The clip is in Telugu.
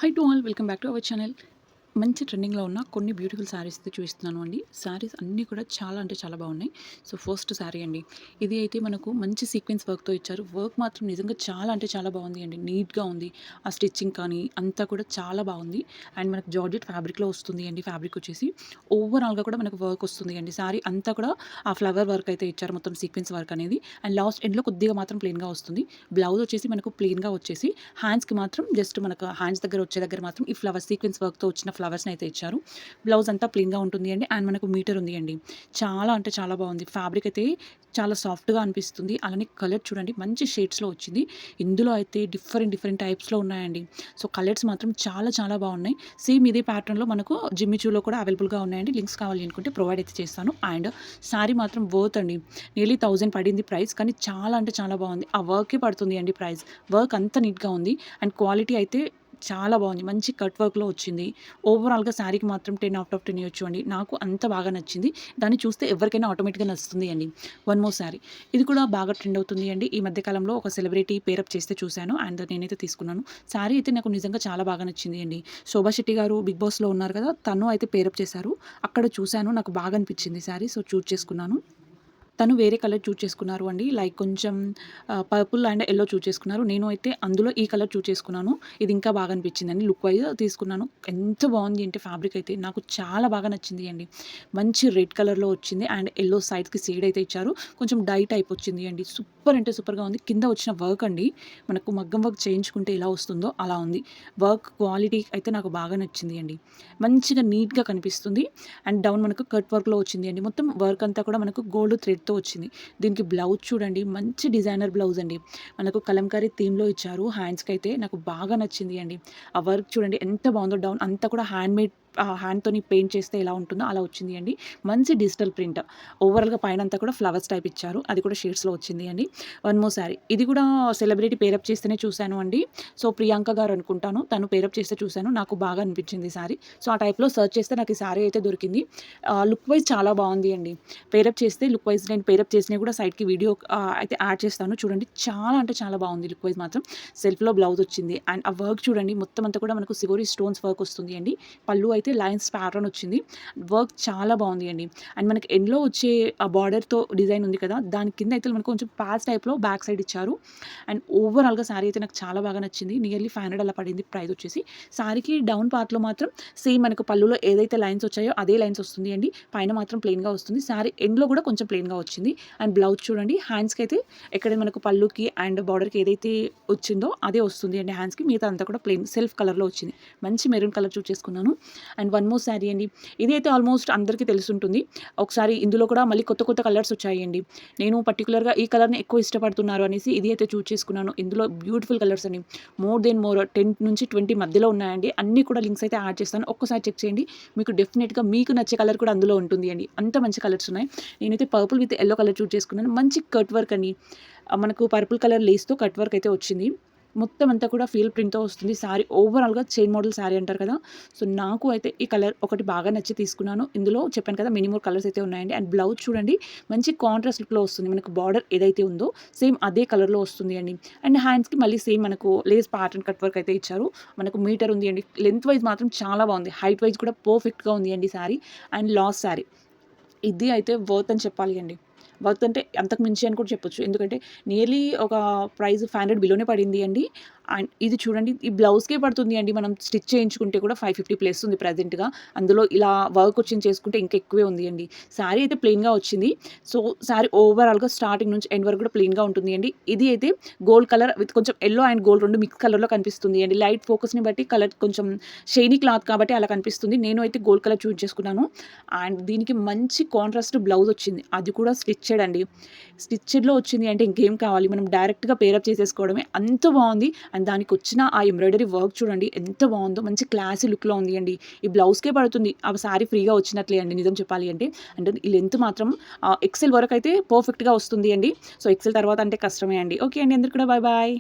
High to all, welcome back to our channel. మంచి ట్రెండింగ్లో ఉన్న కొన్ని బ్యూటిఫుల్ శారీస్ అయితే చూపిస్తున్నాను అండి. శారీస్ అన్నీ కూడా చాలా అంటే చాలా బాగున్నాయి. సో ఫస్ట్ శారీ అండి, ఇది అయితే మనకు మంచి సీక్వెన్స్ వర్క్తో ఇచ్చారు. వర్క్ మాత్రం నిజంగా చాలా అంటే చాలా బాగుంది అండి. నీట్గా ఉంది. ఆ స్టిచ్చింగ్ కానీ అంతా కూడా చాలా బాగుంది. అండ్ మనకు జార్జెట్ ఫ్యాబ్రిక్లో వస్తుంది అండి. ఫ్యాబ్రిక్ వచ్చేసి ఓవరాల్గా కూడా మనకు వర్క్ వస్తుంది అండి. శారీ అంతా కూడా ఆ ఫ్లవర్ వర్క్ అయితే ఇచ్చారు, మొత్తం సీక్వెన్స్ వర్క్ అనేది. అండ్ లాస్ట్ ఎండ్లో కొద్దిగా మాత్రం ప్లెయిన్గా వస్తుంది. బ్లౌజ్ వచ్చేసి మనకు ప్లెయిన్గా వచ్చేసి హ్యాండ్స్కి మాత్రం జస్ట్ మనకు హ్యాండ్స్ దగ్గర వచ్చే దగ్గర మాత్రం ఈ ఫ్లవర్ సీక్వెన్స్ వర్క్తో వచ్చిన ఫ్లవర్స్ని అయితే ఇచ్చారు. బ్లౌజ్ అంతా ప్లెయిన్గా ఉంటుంది అండి. అండ్ మనకు మీటర్ ఉంది అండి. చాలా అంటే చాలా బాగుంది. ఫ్యాబ్రిక్ అయితే చాలా సాఫ్ట్గా అనిపిస్తుంది. అలానే కలర్ చూడండి, మంచి షేడ్స్లో వచ్చింది. ఇందులో అయితే డిఫరెంట్ టైప్స్లో ఉన్నాయండి. సో కలర్స్ మాత్రం చాలా చాలా బాగున్నాయి. సేమ్ ఇదే ప్యాటర్న్లో మనకు జిమ్మిచూలో కూడా అవైలబుల్గా ఉన్నాయండి. లింక్స్ కావాలి అనుకుంటే ప్రొవైడ్ అయితే చేస్తాను. అండ్ శారీ మాత్రం వర్త్ అండి. నియర్లీ 1000 పడింది ప్రైస్, కానీ చాలా అంటే చాలా బాగుంది. ఆ వర్కే పడుతుంది అండి ప్రైస్. వర్క్ అంత నీట్గా ఉంది. అండ్ క్వాలిటీ అయితే చాలా బాగుంది. మంచి కట్ వర్క్లో వచ్చింది. ఓవరాల్గా శారీకి మాత్రం 10 అవుట్ ఆఫ్ 10 ఇవ్వచ్చు అండి. నాకు అంత బాగా నచ్చింది. దాన్ని చూస్తే ఎవరికైనా ఆటోమేటిక్గా నచ్చుతుంది అండి. వన్ మోర్ శారీ, ఇది కూడా బాగా ట్రెండ్ అవుతుంది అండి. ఈ మధ్య కాలంలో ఒక సెలబ్రిటీ పేరప్ చేస్తే చూశాను అండ్ నేనైతే తీసుకున్నాను. శారీ అయితే నాకు నిజంగా చాలా బాగా నచ్చింది అండి. శోభా శెట్టి గారు బిగ్ బాస్లో ఉన్నారు కదా, తను అయితే పేరప్ చేశారు. అక్కడ చూశాను, నాకు బాగా అనిపించింది శారీ. సో చూజ్ చేసుకున్నాను. తను వేరే కలర్ చూజ్ చేసుకున్నారు అండి. లైక్ కొంచెం పర్పుల్ అండ్ యెల్లో చూజ్ చేసుకున్నారు. నేను అయితే అందులో ఈ కలర్ చూజ్ చేసుకున్నాను. ఇది ఇంకా బాగా అనిపించిందండి. లుక్ వైజ్ తీసుకున్నాను. ఎంత బాగుంది అంటే ఫ్యాబ్రిక్ అయితే నాకు చాలా బాగా నచ్చింది అండి. మంచి రెడ్ కలర్లో వచ్చింది అండ్ యెల్లో సైడ్స్కి షేడ్ అయితే ఇచ్చారు. కొంచెం డై టైప్ వచ్చింది అండి. సూపర్ అంటే సూపర్గా ఉంది. కింద వచ్చిన వర్క్ అండి, మనకు మగ్గం వర్క్ చేయించుకుంటే ఎలా వస్తుందో అలా ఉంది. వర్క్ క్వాలిటీ అయితే నాకు బాగా నచ్చింది అండి. మంచిగా నీట్గా కనిపిస్తుంది. అండ్ డౌన్ మనకు కట్ వర్క్లో వచ్చింది అండి. మొత్తం వర్క్ అంతా కూడా మనకు గోల్డ్ థ్రెడ్తో వచ్చింది. దీనికి బ్లౌజ్ చూడండి, మంచి డిజైనర్ బ్లౌజ్ అండి. మనకు కలంకారీ థీమ్లో ఇచ్చారు. హ్యాండ్స్కి అయితే నాకు బాగా నచ్చింది అండి. ఆ వర్క్ చూడండి ఎంత బాగుందో. డౌన్ అంతా కూడా హ్యాండ్మేడ్, హ్యాండ్తోని పెయింట్ చేస్తే ఎలా ఉంటుందో అలా వచ్చింది అండి. మంచి డిజిటల్ ప్రింట్. ఓవరాల్గా పైన అంతా కూడా ఫ్లవర్స్ టైప్ ఇచ్చారు. అది కూడా షేడ్స్లో వచ్చింది అండి. వన్ మోర్ శారీ, ఇది కూడా సెలబ్రిటీ పేరప్ చేస్తేనే చూశాను అండి. సో ప్రియాంక గారు అనుకుంటాను, తను పేరప్ చేస్తే చూశాను. నాకు బాగా అనిపించింది శారీ. సో ఆ టైప్లో సెర్చ్ చేస్తే నాకు ఈ శారీ అయితే దొరికింది. లుక్ వైజ్ చాలా బాగుంది అండి. పేరప్ చేస్తే లుక్ వైజ్ నేను పేరప్ చేసినవి కూడా సైడ్కి వీడియో అయితే యాడ్ చేస్తాను చూడండి. చాలా అంటే చాలా బాగుంది. లుక్ వైజ్ మాత్రం సెల్ఫ్లో బ్లౌజ్ వచ్చింది. అండ్ ఆ వర్క్ చూడండి, మొత్తం అంతా కూడా మనకు సిగోరి స్టోన్స్ వర్క్ వస్తుంది అండి. పళ్ళు అయితే లైన్స్ ప్యాటర్న్ వచ్చింది. వర్క్ చాలా బాగుంది అండి. అండ్ మనకి ఎండ్లో వచ్చే ఆ బార్డర్తో డిజైన్ ఉంది కదా, దాని కింద అయితే మనకు కొంచెం ప్యాచ్ టైప్లో బ్యాక్ సైడ్ ఇచ్చారు. అండ్ ఓవరాల్గా శారీ అయితే నాకు చాలా బాగా నచ్చింది. నియర్లీ 500 అలా పడింది ప్రైస్ వచ్చేసి. శారీకి డౌన్ పార్ట్లో మాత్రం సేమ్ మనకు పళ్ళులో ఏదైతే లైన్స్ వచ్చాయో అదే లైన్స్ వస్తుంది అండి. పైన మాత్రం ప్లెయిన్గా వస్తుంది. శారీ ఎండ్లో కూడా కొంచెం ప్లెయిన్గా వచ్చింది. అండ్ బ్లౌజ్ చూడండి, హ్యాండ్స్కి అయితే ఎక్కడ మనకు పళ్ళుకి అండ్ బార్డర్కి ఏదైతే వచ్చిందో అదే వస్తుంది అండి. హ్యాండ్స్కి మిగతా అంతా కూడా ప్లెయిన్ సెల్ఫ్ కలర్లో వచ్చింది. మంచి మెరూన్ కలర్ చూస్ చేసుకున్నాను. అండ్ వన్ మోర్ శారీ అండి, ఇది అయితే ఆల్మోస్ట్ అందరికీ తెలుసుంటుంది. ఒకసారి ఇందులో కూడా మళ్ళీ కొత్త కొత్త కలర్స్ వచ్చాయండి. నేను పర్టికులర్గా ఈ కలర్ని ఎక్కువ ఇష్టపడుతున్నారు అనేసి ఇది అయితే చూస్ చేసుకున్నాను. ఇందులో బ్యూటిఫుల్ కలర్స్ అండి. మోర్ 10 నుంచి 20 మధ్యలో ఉన్నాయండి. అన్నీ కూడా లింక్స్ అయితే యాడ్ చేస్తాను. ఒక్కసారి చెక్ చేయండి. మీకు డెఫినెట్గా మీకు నచ్చే కలర్ కూడా అందులో ఉంటుంది అండి. అంత మంచి కలర్స్ ఉన్నాయి. నేనైతే పర్పుల్ విత్ యెల్లో కలర్ చూస్ చేసుకున్నాను. మంచి కట్ వర్క్ అండి. మనకు పర్పుల్ కలర్ లేస్తో కట్ వర్క్ అయితే వచ్చింది. మొత్తం అంతా కూడా ఫీల్ ప్రింట్తో వస్తుంది. శారీ ఓవరాల్గా చైన్ మోడల్ శారీ అంటారు కదా, సో నాకు అయితే ఈ కలర్ ఒకటి బాగా నచ్చి తీసుకున్నాను. ఇందులో చెప్పాను కదా మినిమం కలర్స్ అయితే ఉన్నాయండి. అండ్ బ్లౌజ్ చూడండి, మంచి కాంట్రాస్ట్ లుక్లో వస్తుంది. మనకు బార్డర్ ఏదైతే ఉందో సేమ్ అదే కలర్లో వస్తుంది అండి. అండ్ హ్యాండ్స్కి మళ్ళీ సేమ్ మనకు లేస్ ప్యాటర్న్ కట్ వర్క్ అయితే ఇచ్చారు. మనకు మీటర్ ఉంది అండి. లెంత్ వైజ్ మాత్రం చాలా బాగుంది. హైట్ వైజ్ కూడా పర్ఫెక్ట్గా ఉంది అండి శారీ. అండ్ లాస్ట్ శారీ, ఇది అయితే వర్త్ అని చెప్పాలి అండి. వర్త్ అంటే అంతకు మించి అని కూడా చెప్పొచ్చు. ఎందుకంటే నియర్లీ ఒక ప్రైస్ 500 బిలోనే పడింది అండి. అండ్ ఇది చూడండి, ఈ బ్లౌజ్కే పడుతుంది అండి. మనం స్టిచ్ చేయించుకుంటే కూడా 550 ప్లస్ ఉంది ప్రజెంట్గా. అందులో ఇలా వర్క్ వచ్చింది చేసుకుంటే ఇంకా ఎక్కువే ఉంది అండి. శారీ అయితే ప్లెయిన్గా వచ్చింది. సో శారీ ఓవరాల్గా స్టార్టింగ్ నుంచి ఎండ్ వరకు కూడా ప్లెయిన్గా ఉంటుంది అండి. ఇది అయితే గోల్డ్ కలర్ విత్ కొంచెం యెల్లో అండ్ గోల్డ్ రెండు మిక్స్ కలర్లో కనిపిస్తుంది అండి. లైట్ ఫోకస్ని బట్టి కలర్ కొంచెం షైనీ క్లాత్ కాబట్టి అలా కనిపిస్తుంది. నేను అయితే గోల్డ్ కలర్ చూస్ చేసుకున్నాను. అండ్ దీనికి మంచి కాంట్రాస్ట్ బ్లౌజ్ వచ్చింది. అది కూడా స్టిచ్చెడ్ అండి. స్టిచ్చెడ్లో వచ్చింది అంటే ఇంకేం కావాలి, మనం డైరెక్ట్గా పేరప్ చేసేసుకోవడమే. అంత బాగుంది. అండ్ దానికి వచ్చిన ఆ ఎంబ్రాయిడరీ వర్క్ చూడండి ఎంత బాగుందో. మంచి క్లాసీ లుక్లో ఉంది అండి. ఈ బ్లౌజ్కే పడుతుంది. ఆ శారీ ఫ్రీగా వచ్చినట్లే అండి నిజం చెప్పాలి అంటే. అంటే ఈ లెంత్ మాత్రం ఎక్సెల్ వరకు అయితే పర్ఫెక్ట్గా వస్తుంది అండి. సో ఎక్సెల్ తర్వాత అంటే కష్టమే అండి. ఓకే అండి, అందరికీ కూడా బాయ్ బాయ్.